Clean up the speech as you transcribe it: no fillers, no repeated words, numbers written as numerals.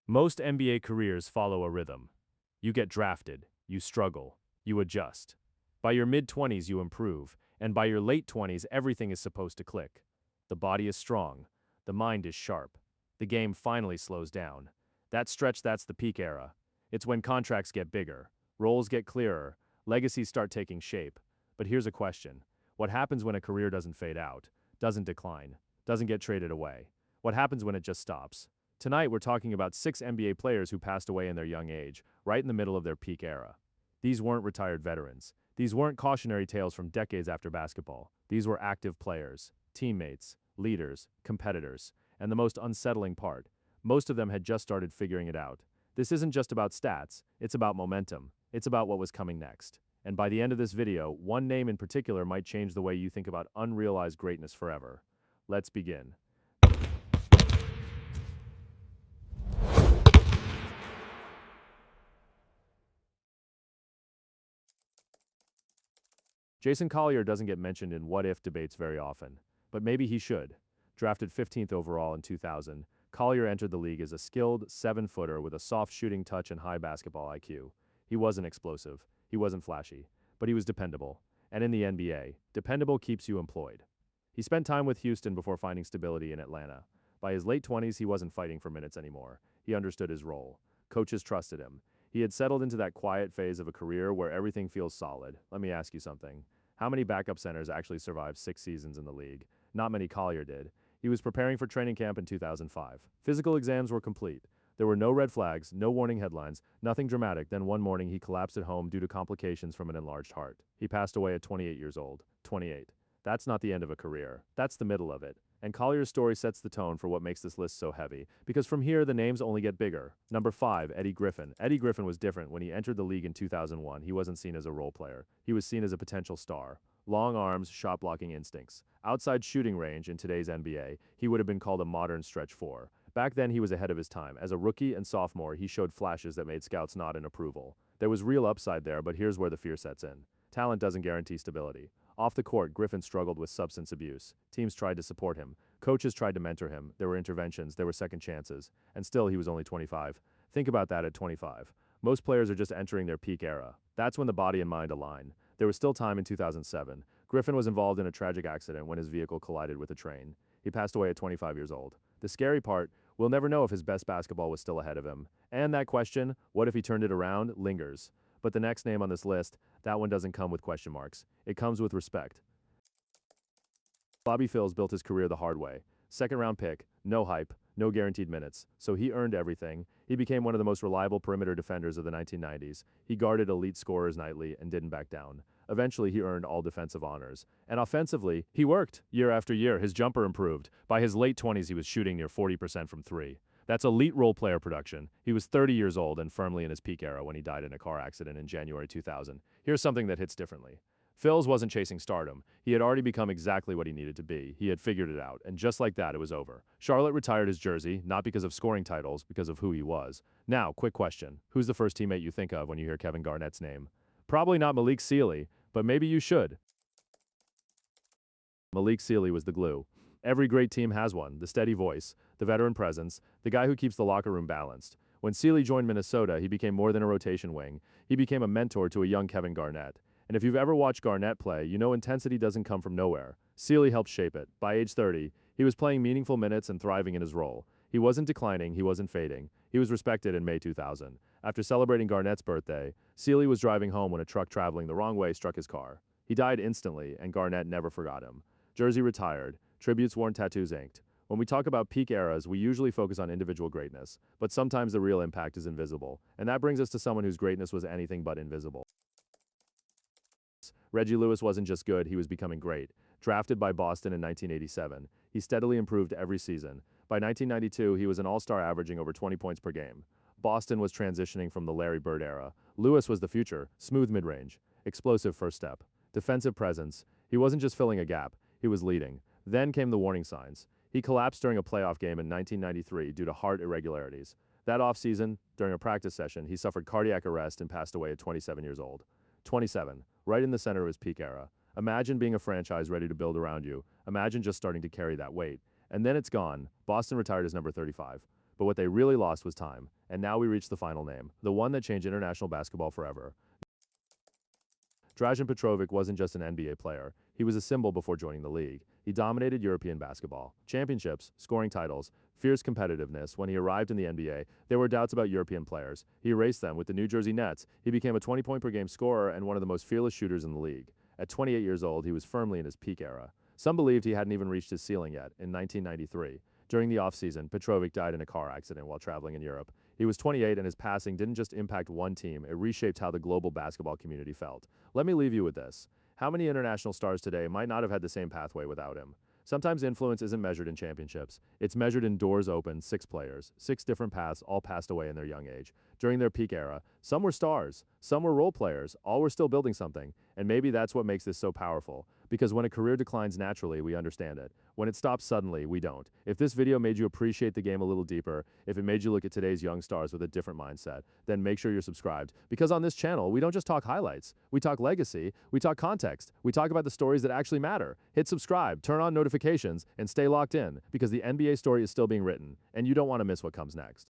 Most NBA careers follow a rhythm. You get drafted, you struggle, you adjust. By your mid-20s, you improve, and by your late 20s, everything is supposed to click. The body is strong, the mind is sharp. The game finally slows down. That stretch, that's the peak era. It's when contracts get bigger, roles get clearer, legacies start taking shape. But here's a question. What happens when a career doesn't fade out, doesn't decline, doesn't get traded away? What happens when it just stops? Tonight, we're talking about 6 NBA players who passed away in their young age, right in the middle of their peak era. These weren't retired veterans. These weren't cautionary tales from decades after basketball. These were active players, teammates, leaders, competitors. And the most unsettling part, most of them had just started figuring it out. This isn't just about stats, it's about momentum. It's about what was coming next. And by the end of this video, one name in particular might change the way you think about unrealized greatness forever. Let's begin. Jason Collier doesn't get mentioned in what-if debates very often, but maybe he should. Drafted 15th overall in 2000, Collier entered the league as a skilled 7-footer with a soft shooting touch and high basketball IQ. He wasn't explosive, he wasn't flashy, but he was dependable. And in the NBA, dependable keeps you employed. He spent time with Houston before finding stability in Atlanta. By his late 20s, he wasn't fighting for minutes anymore. He understood his role. Coaches trusted him. He had settled into that quiet phase of a career where everything feels solid. Let me ask you something. How many backup centers actually survived 6 seasons in the league? Not many. Collier did. He was preparing for training camp in 2005. Physical exams were complete. There were no red flags, no warning headlines, nothing dramatic. Then one morning he collapsed at home due to complications from an enlarged heart. He passed away at 28 years old. 28. That's not the end of a career. That's the middle of it. And Collier's story sets the tone for what makes this list so heavy, because from here the names only get bigger. Number 5, Eddie Griffin. Eddie Griffin was different. When he entered the league in 2001, he wasn't seen as a role player. He was seen as a potential star. Long arms, shot blocking instincts. Outside shooting range in today's NBA, he would have been called a modern stretch 4. Back then he was ahead of his time. As a rookie and sophomore, he showed flashes that made scouts nod in approval. There was real upside there, but here's where the fear sets in. Talent doesn't guarantee stability. Off the court, Griffin struggled with substance abuse. Teams tried to support him. Coaches tried to mentor him. There were interventions, there were second chances. And still, he was only 25. Think about that at 25. Most players are just entering their peak era. That's when the body and mind align. There was still time in 2007. Griffin was involved in a tragic accident when his vehicle collided with a train. He passed away at 25 years old. The scary part, we'll never know if his best basketball was still ahead of him. And that question, what if he turned it around, lingers. But the next name on this list, that one doesn't come with question marks. It comes with respect. Bobby Phills built his career the hard way. Second-round pick, no hype, no guaranteed minutes. So he earned everything. He became one of the most reliable perimeter defenders of the 1990s. He guarded elite scorers nightly and didn't back down. Eventually, he earned all defensive honors. And offensively, he worked. Year after year, his jumper improved. By his late 20s, he was shooting near 40% from three. That's elite role player production. He was 30 years old and firmly in his peak era when he died in a car accident in January 2000. Here's something that hits differently. Phil's wasn't chasing stardom. He had already become exactly what he needed to be. He had figured it out, and just like that, it was over. Charlotte retired his jersey, not because of scoring titles, because of who he was. Now, quick question. Who's the first teammate you think of when you hear Kevin Garnett's name? Probably not Malik Sealy, but maybe you should. Malik Sealy was the glue. Every great team has one, the steady voice, the veteran presence, the guy who keeps the locker room balanced. When Sealy joined Minnesota, he became more than a rotation wing. He became a mentor to a young Kevin Garnett. And if you've ever watched Garnett play, you know intensity doesn't come from nowhere. Sealy helped shape it. By age 30, he was playing meaningful minutes and thriving in his role. He wasn't declining, he wasn't fading. He was respected in May 2000. After celebrating Garnett's birthday, Sealy was driving home when a truck traveling the wrong way struck his car. He died instantly, and Garnett never forgot him. Jersey retired, tributes worn, tattoos inked. When we talk about peak eras, we usually focus on individual greatness, but sometimes the real impact is invisible. And that brings us to someone whose greatness was anything but invisible. Reggie Lewis wasn't just good, he was becoming great. Drafted by Boston in 1987, he steadily improved every season. By 1992, he was an all-star averaging over 20 points per game. Boston was transitioning from the Larry Bird era. Lewis was the future, smooth mid-range, explosive first step, defensive presence. He wasn't just filling a gap, he was leading. Then came the warning signs. He collapsed during a playoff game in 1993 due to heart irregularities. That offseason, during a practice session, he suffered cardiac arrest and passed away at 27 years old. 27, right in the center of his peak era. Imagine being a franchise ready to build around you. Imagine just starting to carry that weight. And then it's gone. Boston retired as number 35. but what they really lost was time. And now we reach the final name, the one that changed international basketball forever. Dražen Petrovic wasn't just an NBA player, he was a symbol before joining the league. He dominated European basketball. Championships, scoring titles, fierce competitiveness. When he arrived in the NBA, there were doubts about European players. He erased them with the New Jersey Nets. He became a 20-point-per-game scorer and one of the most fearless shooters in the league. At 28 years old, he was firmly in his peak era. Some believed he hadn't even reached his ceiling yet, in 1993. During the offseason, Petrovic died in a car accident while traveling in Europe. He was 28 and his passing didn't just impact one team, it reshaped how the global basketball community felt. Let me leave you with this. How many international stars today might not have had the same pathway without him? Sometimes influence isn't measured in championships. It's measured in doors open, 6 players, 6 different paths, all passed away in their young age. During their peak era, some were stars, some were role players, all were still building something. And maybe that's what makes this so powerful. Because when a career declines naturally, we understand it. When it stops suddenly, we don't. If this video made you appreciate the game a little deeper, if it made you look at today's young stars with a different mindset, then make sure you're subscribed. Because on this channel, we don't just talk highlights. We talk legacy, we talk context, we talk about the stories that actually matter. Hit subscribe, turn on notifications, and stay locked in, because the NBA story is still being written, and you don't want to miss what comes next.